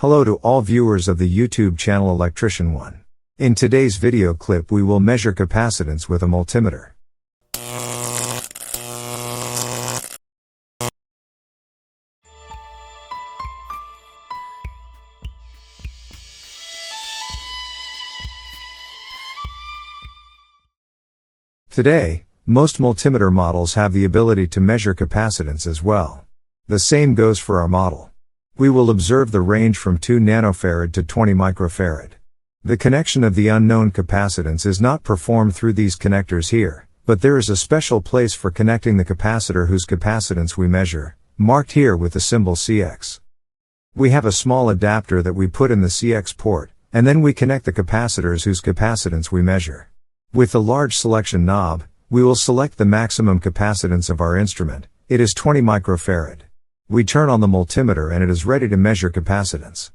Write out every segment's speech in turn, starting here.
Hello to all viewers of the YouTube channel Electrician 1. In today's video clip we will measure capacitance with a multimeter. Today, most multimeter models have the ability to measure capacitance as well. The same goes for our model. We will observe the range from 2 nanofarad to 20 microfarad. The connection of the unknown capacitance is not performed through these connectors here, but there is a special place for connecting the capacitor whose capacitance we measure, marked here with the symbol CX. We have a small adapter that we put in the CX port, and then we connect the capacitors whose capacitance we measure. With the large selection knob, we will select the maximum capacitance of our instrument. It is 20 microfarad. We turn on the multimeter and it is ready to measure capacitance.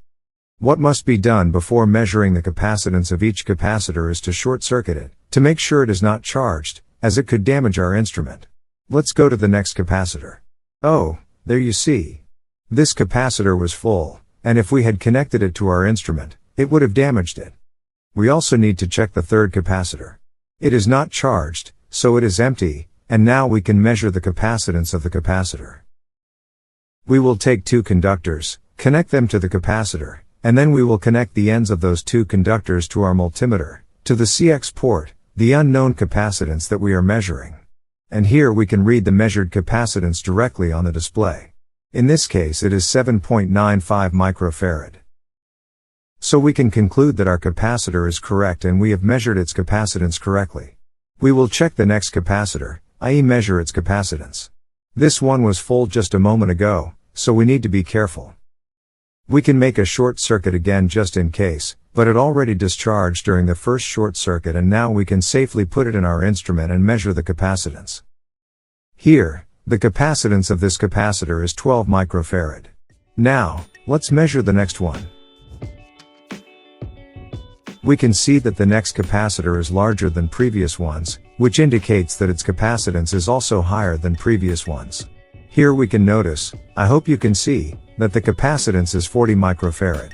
What must be done before measuring the capacitance of each capacitor is to short circuit it, to make sure it is not charged, as it could damage our instrument. Let's go to the next capacitor. Oh, there you see. This capacitor was full, and if we had connected it to our instrument, it would have damaged it. We also need to check the third capacitor. It is not charged, so it is empty, and now we can measure the capacitance of the capacitor. We will take 2 conductors, connect them to the capacitor, and then we will connect the ends of those 2 conductors to our multimeter, to the CX port, the unknown capacitance that we are measuring. And here we can read the measured capacitance directly on the display. In this case it is 7.95 microfarad. So we can conclude that our capacitor is correct and we have measured its capacitance correctly. We will check the next capacitor, i.e. measure its capacitance. This one was full just a moment ago, so we need to be careful. We can make a short circuit again just in case, but it already discharged during the first short circuit and now we can safely put it in our instrument and measure the capacitance. Here, the capacitance of this capacitor is 12 microfarad. Now, let's measure the next one. We can see that the next capacitor is larger than previous ones, which indicates that its capacitance is also higher than previous ones. Here we can notice, I hope you can see, that the capacitance is 40 microfarad.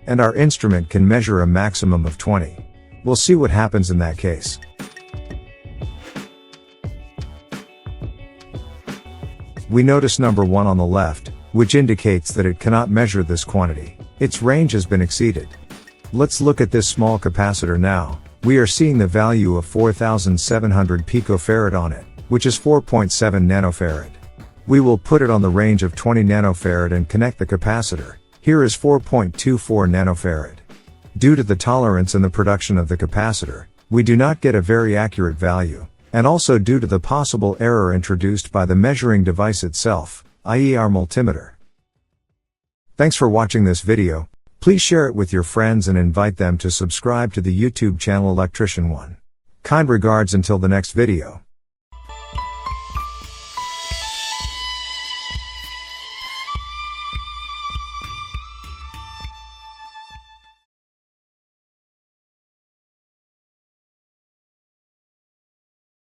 And our instrument can measure a maximum of 20. We'll see what happens in that case. We notice number 1 on the left, which indicates that it cannot measure this quantity. Its range has been exceeded. Let's look at this small capacitor now. We are seeing the value of 4700 picofarad on it, which is 4.7 nanofarad. We will put it on the range of 20 nanofarad and connect the capacitor. Here is 4.24 nanofarad. Due to the tolerance and the production of the capacitor, we do not get a very accurate value, and also due to the possible error introduced by the measuring device itself, i.e. our multimeter. Thanks for watching this video. Please share it with your friends and invite them to subscribe to the YouTube channel Electrician 1. Kind regards until the next video.